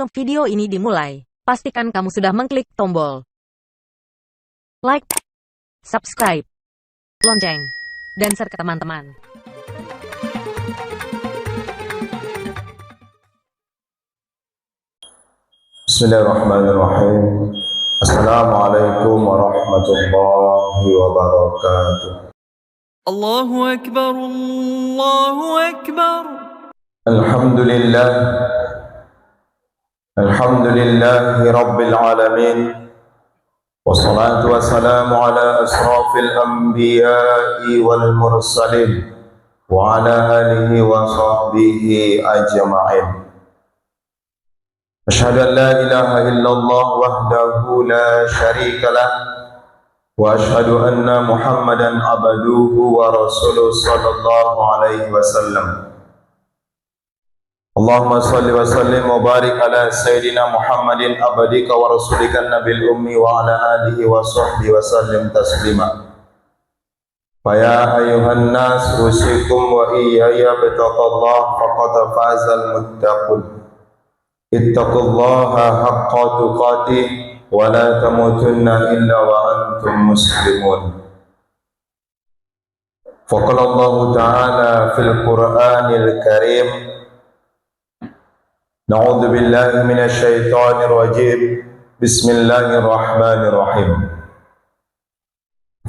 Sebelum video ini dimulai, pastikan kamu sudah mengklik tombol like, subscribe, lonceng, dan share ke teman-teman. Bismillahirrahmanirrahim. Assalamualaikum warahmatullahi wabarakatuh. Allahu Akbar, Allahu Akbar. Alhamdulillah, alhamdulillahi rabbil alamin. Wassalatu wassalamu ala asrafil anbiya'i wal mursalin wa ala alihi wa sahbihi ajma'in. Asyhadu an la ilaha illallah wahdahu la syarika lah wa asyhadu anna Muhammadan abduhu wa rasuluhu sallallahu alaihi wasallam. Allahumma salli wa sallim wa barik ala sayyidina Muhammadin abdika wa rasulika nabil ummi wa ala alihi wa sahbihi wa sallim taslima. Faya ayuhan nas usikum wa iyaya bitaqallah faqad fazal muttaqun. Ittaqullaha haqqa tuqatih wa la tamutunna illa wa antum muslimun. Faqala Allah Ta'ala fil Qur'anil Karim, Na'udzu billahi minasy syaithanir rajim. Bismillahirrahmanirrahim.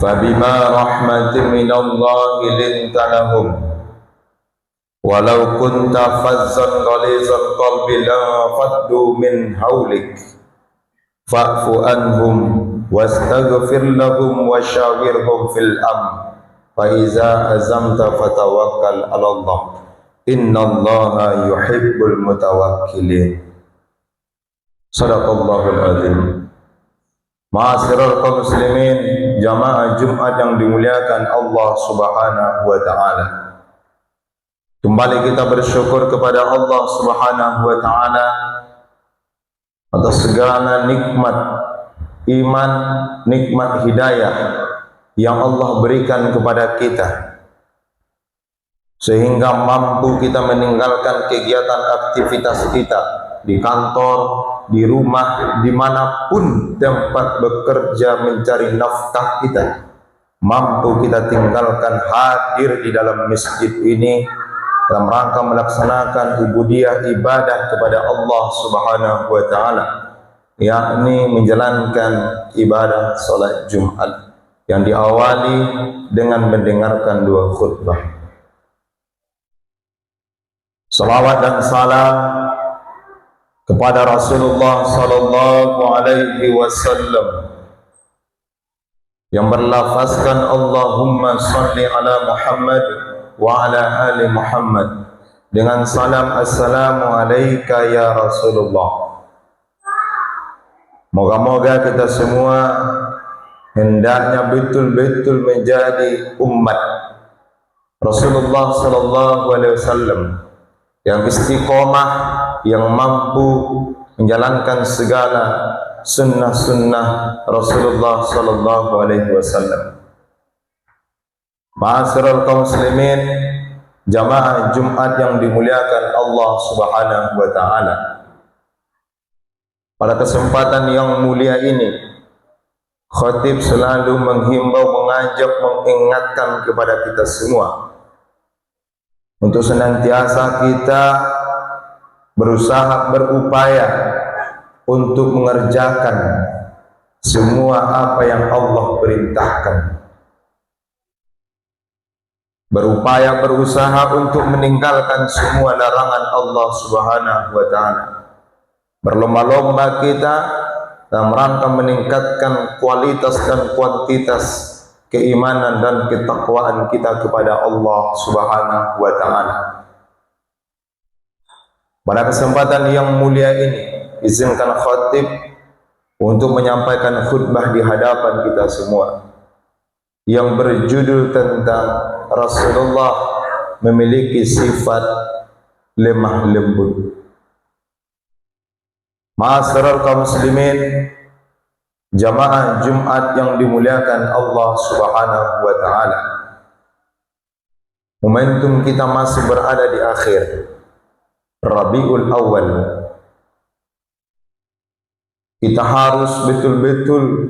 Fabima rahmatin minallahi linta lahum walau kunta fazzan ghalizal qalbi lanfaddu min hawlik fa'fu anhum wastaghfir lahum wasyawirhum fil amr fa iza azamta fatawakkal 'ala Allah innallaha yuhibbul mutawakkilin. Shadaqallahul azim. Ma'asyiral kaum muslimin, jamaah Jumat yang dimuliakan Allah Subhanahu wa taala. Kembali kita bersyukur kepada Allah Subhanahu wa taala atas segala nikmat iman, nikmat hidayah yang Allah berikan kepada kita, sehingga mampu kita meninggalkan kegiatan aktivitas kita di kantor, di rumah, dimanapun tempat bekerja mencari nafkah kita, mampu kita tinggalkan hadir di dalam masjid ini dalam rangka melaksanakan ubudiyah ibadah kepada Allah Subhanahu wa taala, yakni menjalankan ibadah salat Jumat yang diawali dengan mendengarkan dua khutbah. Salawat dan salam kepada Rasulullah sallallahu alaihi wasallam yang berlafazkan Allahumma salli ala Muhammad wa ala ali Muhammad dengan salam assalamu alayka ya Rasulullah. Moga-moga kita semua hendaknya betul-betul menjadi umat Rasulullah sallallahu alaihi wasallam yang istiqomah, yang mampu menjalankan segala sunnah-sunnah Rasulullah sallallahu alaihi wasallam. Ma'asyiral kaum muslimin, jamaah Jumat yang dimuliakan Allah Subhanahu wa taala. Pada kesempatan yang mulia ini, khatib selalu menghimbau, mengajak, mengingatkan kepada kita semua untuk senantiasa kita berusaha, berupaya untuk mengerjakan semua apa yang Allah perintahkan, berupaya, berusaha untuk meninggalkan semua larangan Allah Subhanahu wa taala. Berlomba-lomba kita dalam rangka meningkatkan kualitas dan kuantitas keimanan dan ketakwaan kita kepada Allah Subhanahu wa taala. Pada kesempatan yang mulia ini, izinkan khatib untuk menyampaikan khutbah di hadapan kita semua yang berjudul tentang Rasulullah memiliki sifat lemah lembut. Ma'asyiral kaum muslimin, jamaah Jumat yang dimuliakan Allah Subhanahu wa taala. Momentum kita masih berada di akhir Rabiul Awal, Kita harus betul-betul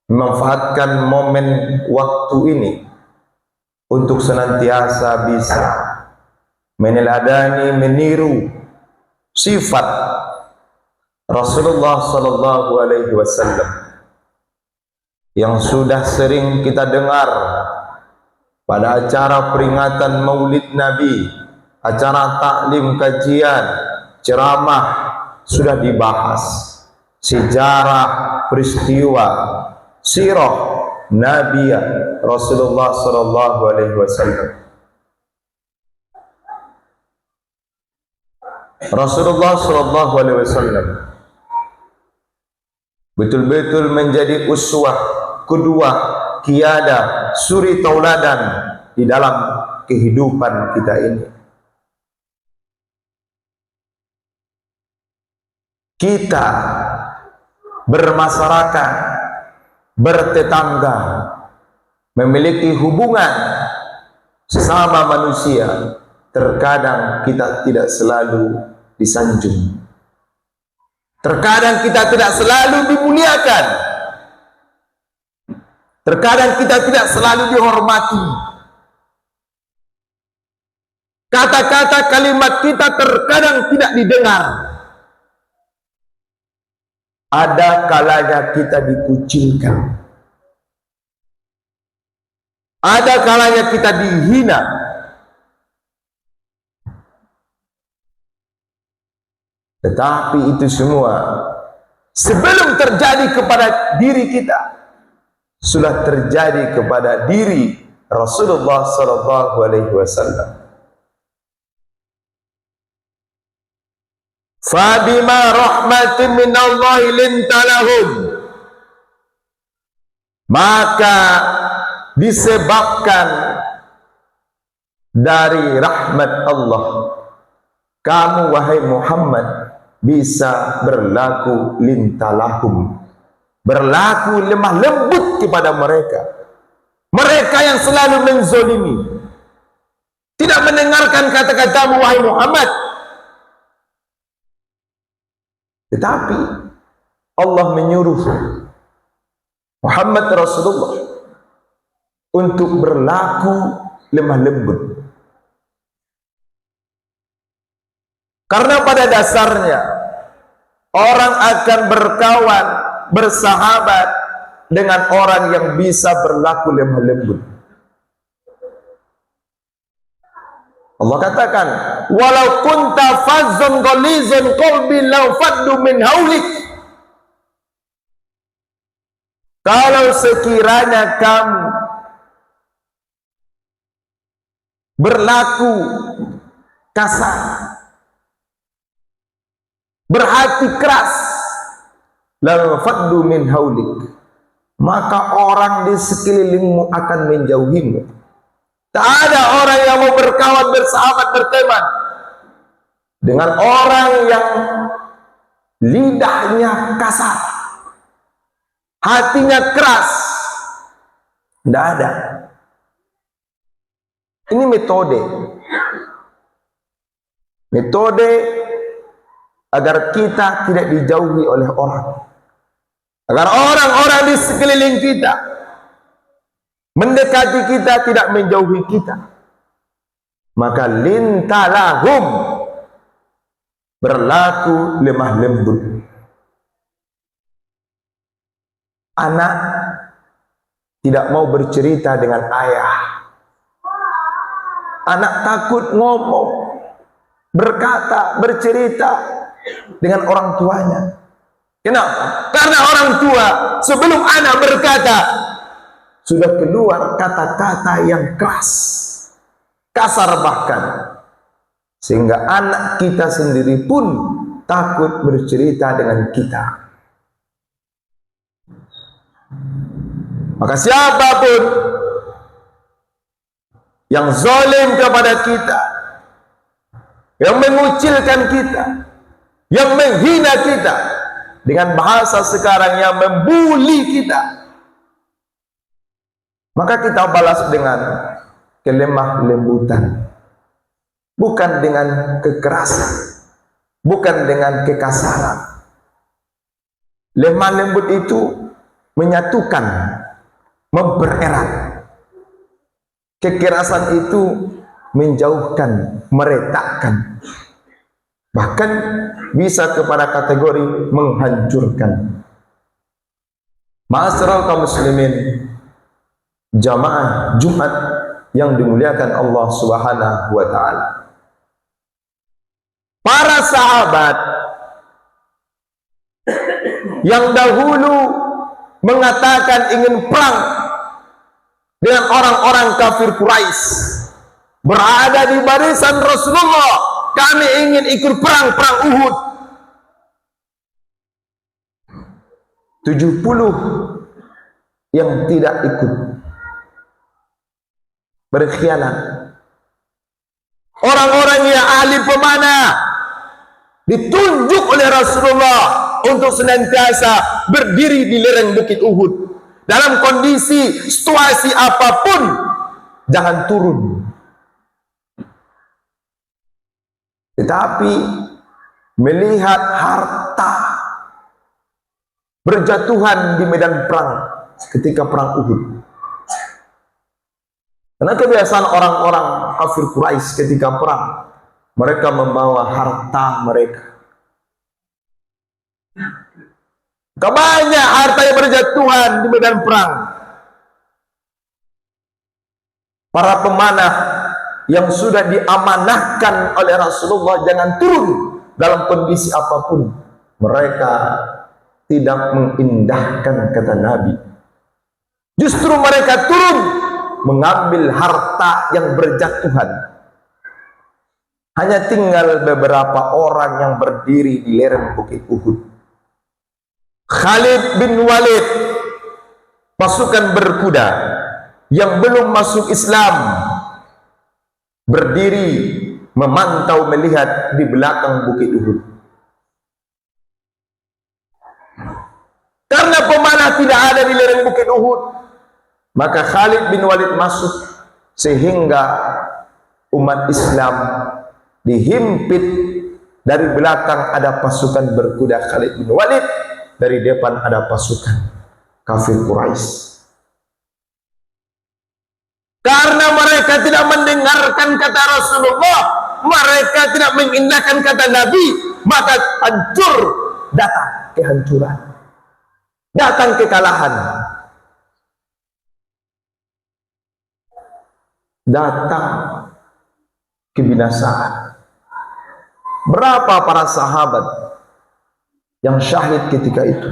memanfaatkan momen waktu ini untuk senantiasa bisa meneladani, meniru sifat Rasulullah sallallahu alaihi wasallam yang sudah sering kita dengar pada acara peringatan Maulid Nabi, acara taklim, kajian, ceramah, sudah dibahas sejarah, peristiwa, sirah Nabi Rasulullah sallallahu alaihi wasallam. Rasulullah sallallahu alaihi wasallam betul-betul menjadi uswah, kedua, kiada, suri tauladan di dalam kehidupan kita ini. Kita bermasyarakat, bertetangga, memiliki hubungan sesama manusia, terkadang kita tidak selalu disanjung, terkadang kita tidak selalu dimuliakan, terkadang kita tidak selalu dihormati. Kata-kata kalimat kita terkadang tidak didengar. Ada kalanya kita dikucilkan, ada kalanya kita dihina. Tetapi itu semua sebelum terjadi kepada diri kita, sudah terjadi kepada diri Rasulullah sallallahu alaihi wasallam. Fabima rahmatin minallahi lintalahum, maka disebabkan dari rahmat Allah, kamu wahai Muhammad bisa berlaku lintalahum, berlaku lemah lembut kepada mereka, mereka yang selalu menzolimi, tidak mendengarkan kata-katamu wahai Muhammad. Tetapi Allah menyuruh Muhammad Rasulullah untuk berlaku lemah lembut. Karena pada dasarnya orang akan berkawan, bersahabat dengan orang yang bisa berlaku lemah lembut. Allah katakan, walau kunta fazzun ghalizun qalbi law faddu min haulik. Kalau sekiranya kamu berlaku kasar, berhati keras, law faddu min haulik, maka orang di sekelilingmu akan menjauhimu. Tak ada orang yang mau berkawan, bersahabat, berteman dengan orang yang lidahnya kasar, hatinya keras. Tidak ada. Ini metode agar kita tidak dijauhi oleh orang, agar orang-orang di sekeliling kita mendekati kita, tidak menjauhi kita. Maka lintalahum, berlaku lemah lembut. Anak tidak mau bercerita dengan ayah, anak takut ngomong, berkata, bercerita dengan orang tuanya. Kenapa? Karena orang tua sebelum anak berkata sudah keluar kata-kata yang keras, kasar bahkan, sehingga anak kita sendiri pun takut bercerita dengan kita. Maka siapapun yang zalim kepada kita, yang mengucilkan kita, yang menghina kita, dengan bahasa sekarang yang membuli kita, maka kita balas dengan kelemah lembutan, bukan dengan kekerasan, bukan dengan kekasaran. Lemah lembut itu menyatukan, mempererat. Kekerasan itu menjauhkan, meretakkan. Bahkan bisa kepada kategori menghancurkan. Ma'asyiral kaum muslimin, jamaah Jumat yang dimuliakan Allah Subhanahu wa taala. Para sahabat yang dahulu mengatakan ingin perang dengan orang-orang kafir Quraisy, berada di barisan Rasulullah, kami ingin ikut perang Uhud. 70 yang tidak ikut, berkhianat. Orang-orang yang ahli pemanah ditunjuk oleh Rasulullah untuk senantiasa berdiri di lereng bukit Uhud dalam kondisi situasi apapun, jangan turun. Tetapi melihat harta berjatuhan di medan perang ketika perang Uhud, karena kebiasaan orang-orang kafir Quraisy ketika perang, mereka membawa harta mereka. Banyak harta yang berjatuhan di medan perang. Para pemanah yang sudah diamanahkan oleh Rasulullah jangan turun dalam kondisi apapun, mereka tidak mengindahkan kata Nabi. Justru mereka turun mengambil harta yang berjatuhan. Hanya tinggal beberapa orang yang berdiri di lereng bukit Uhud. Khalid bin Walid, pasukan berkuda yang belum masuk Islam, berdiri memantau melihat di belakang bukit Uhud. Karena pemanah tidak ada di lereng bukit Uhud, maka Khalid bin Walid masuk, sehingga umat Islam dihimpit. Dari belakang ada pasukan berkuda Khalid bin Walid, dari depan ada pasukan kafir Quraisy. Karena mereka tidak mendengarkan kata Rasulullah, mereka tidak mengindahkan kata Nabi, maka hancur, datang kehancuran, datang kekalahan, datang kebinasaan. Berapa para sahabat yang syahid ketika itu?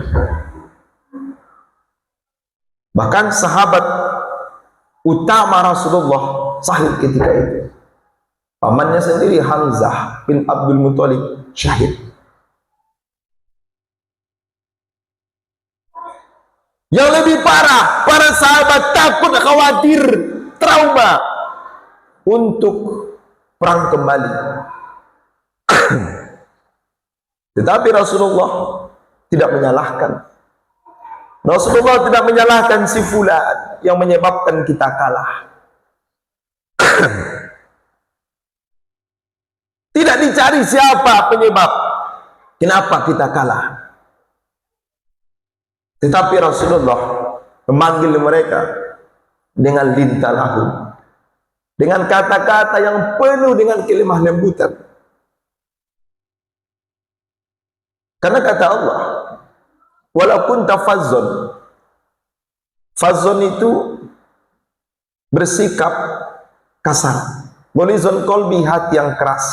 Bahkan sahabat utama Rasulullah syahid ketika itu. Pamannya sendiri Hamzah bin Abdul Muthalib syahid. Yang lebih parah, para sahabat takut, khawatir, trauma untuk perang kembali. Tetapi Rasulullah tidak menyalahkan. Rasulullah tidak menyalahkan si fulan yang menyebabkan kita kalah. Tidak dicari siapa penyebab kenapa kita kalah. Tetapi Rasulullah memanggil mereka dengan lintalahu, dengan kata-kata yang penuh dengan kelemah lembutan. Karena kata Allah, walaupun tafazzon, fazzon itu bersikap kasar, golizon kolbi, hati yang keras.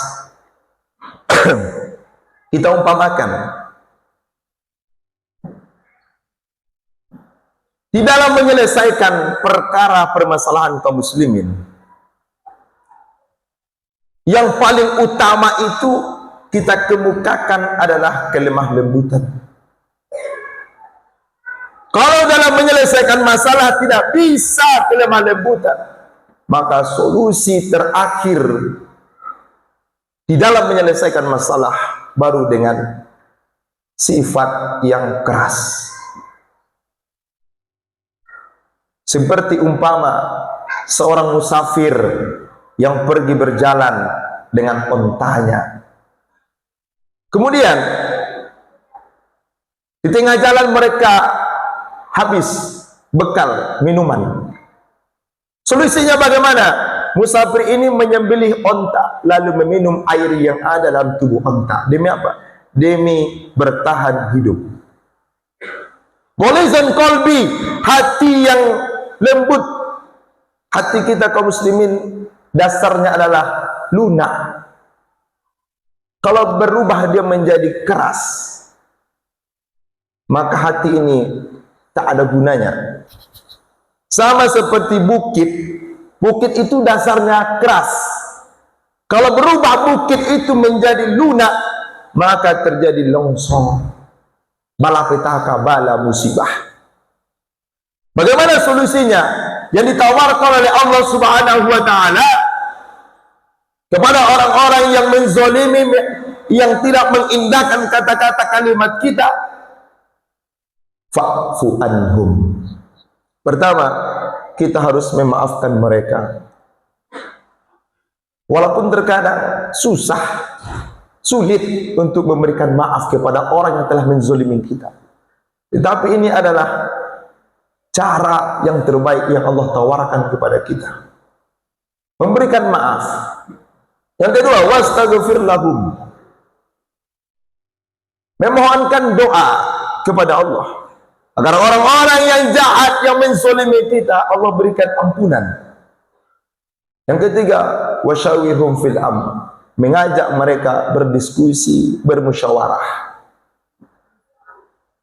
Kita umpamakan, di dalam menyelesaikan perkara permasalahan kaum muslimin, yang paling utama itu kita kemukakan adalah kelemah lembutan. Kalau dalam menyelesaikan masalah tidak bisa kelemah lembutan, maka solusi terakhir di dalam menyelesaikan masalah baru dengan sifat yang keras. Seperti umpama seorang musafir yang pergi berjalan dengan ontanya. Kemudian Di tengah jalan mereka habis bekal minuman. Solusinya bagaimana? Musafir ini menyembelih onta lalu meminum air yang ada dalam tubuh onta. Demi apa? Demi bertahan hidup. Golizan kolbi, hati yang lembut. Hati kita kaum muslimin dasarnya adalah lunak. Kalau berubah dia menjadi keras, maka hati ini tak ada gunanya. Sama seperti bukit. Bukit itu dasarnya keras. Kalau berubah bukit itu menjadi lunak, maka terjadi longsor, malapetaka, bala musibah. Bagaimana solusinya? Yang ditawarkan oleh Allah Subhanahu wa taala kepada orang-orang yang menzalimi, yang tidak mengindahkan kata-kata kalimat kita, fa'fu anhum. Pertama, kita harus memaafkan mereka. Walaupun terkadang susah, sulit untuk memberikan maaf kepada orang yang telah menzalimi kita. Tetapi ini adalah cara yang terbaik yang Allah tawarkan kepada kita. Memberikan maaf. Yang kedua, wastaghfir lahum. Memohonkan doa kepada Allah agar orang-orang yang jahat, yang menzalimi kita, Allah berikan ampunan. Yang ketiga, wasyawirhum fil amr. Mengajak mereka berdiskusi, bermusyawarah.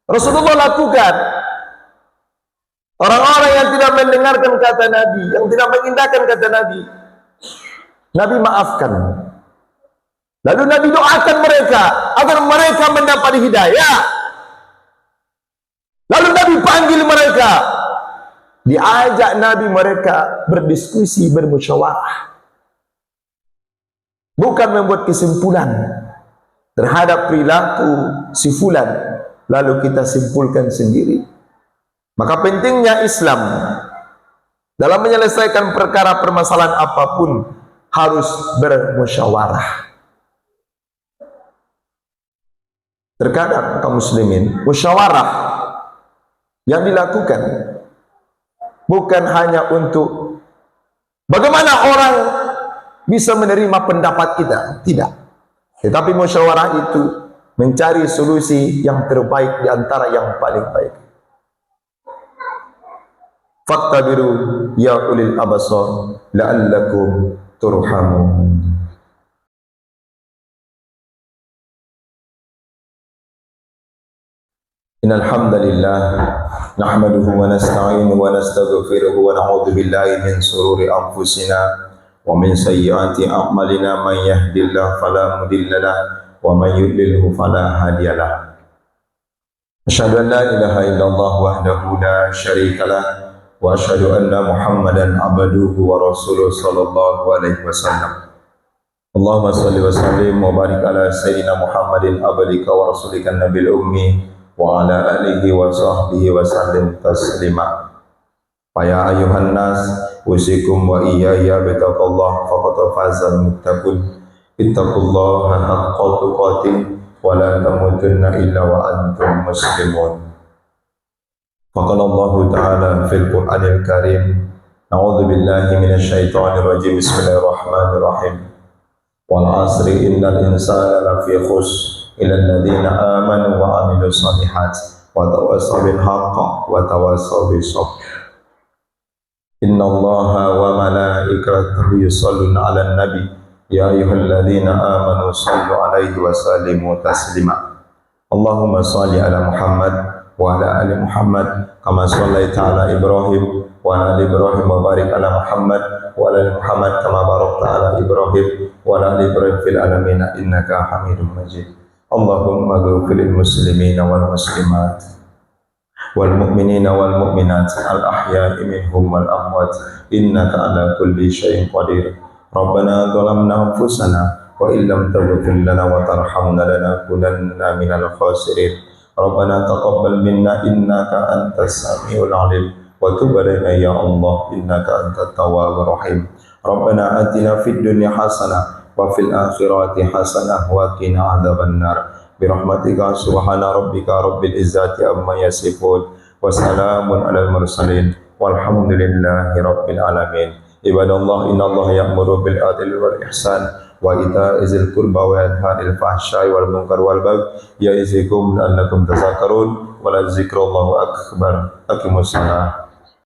Rasulullah lakukan. Orang-orang yang tidak mendengarkan kata Nabi, yang tidak mengindahkan kata Nabi, Nabi maafkan. Lalu Nabi doakan mereka agar mereka mendapat hidayah. Lalu Nabi panggil mereka, diajak Nabi mereka berdiskusi, bermusyawarah. Bukan membuat kesimpulan terhadap perilaku si fulan, lalu kita simpulkan sendiri. Maka pentingnya Islam dalam menyelesaikan perkara permasalahan apapun harus bermusyawarah. Terkadang kaum muslimin, musyawarah yang dilakukan bukan hanya untuk bagaimana orang bisa menerima pendapat kita, tidak. Tetapi musyawarah itu mencari solusi yang terbaik di antara yang paling baik. Fattabiru ya ulil abasar la'allakum turhamun. Innal hamdalillah nahmaduhu wa nasta'inuhu wa nastaghfiruhu wa na'udzu billahi min shururi anfusina wa min sayyiati a'malina, man yahdihillahu fala mudilla lahu wa man yudlilhu fala hadiyalah. Asyhadu an la ilaha illallah wahdahu la syarika lah wa asyhadu anna Muhammadan abduhu wa rasuluhu sallallahu alaihi wasallam. Allahumma shalli wa sallim wa barik ala sayyidina Muhammadin abdika wa rasulika nabil ummi wa ala alihi wa sahbihi wa sallim taslima. Ya ayuhan nas usikum wa iyaya bitaqallah faqad fazal muttaqun. Ittaqullaha haqqa tuqatih wa la tamutunna illa wa antum muslimun. Faqala Allah ta'ala fil Qur'anil Karim, a'udzu billahi minasy syaithanir rajim. Bismillahirrahmanirrahim. Wal 'asri innal insana lafi khusr illa alladziina aamanu wa 'amilus shalihaati wa tawassaw bil haqqi wa tawassaw bis sabr. Inna Allaha wa malaikatahu yusholluna 'alan nabi ya ayyuhalladzina amanu shallu 'alaihi wa sallimu taslima. Allahumma shalli 'ala Muhammad wa 'ala ali Muhammad kama shallaita 'ala Ibrahim wa 'ala ali Ibrahim wa barik 'ala Muhammad wa 'ala ali Muhammad kama barakta 'ala Ibrahim wa 'ala ali Ibrahim fil alamin innaka Hamidum Majid. Allahumma ighfir lil muslimina wal muslimat wal mu'minina wal mu'minat al ahya'i minhum wal amwat innaka ala kulli syai'in qadir. Rabbana zalamna anfusana wa illam taghfir lana wa tarhamna lanakunanna minal khasirin. Rabbana taqabbal minna innaka antas samiul alim wa tub alaina ya Allah innaka antat tawwabur rahim. Rabbana atina fid dunya hasanah wa fil akhirati hasanah wa qina adzabannar. birahmatika subhana rabbika rabbil izzati amma yasifun wa salamun alal mursalin walhamdulillahi rabbil alamin. Ibadallah, innallaha ya'muru bil adli wal ihsan wa ita'izil qurba wa yanha 'anil fahsya'i wal munkar wal baghi ya'izukum la'allakum tadhakkarun wa la dzikrullahi akbar. Aqimussalah.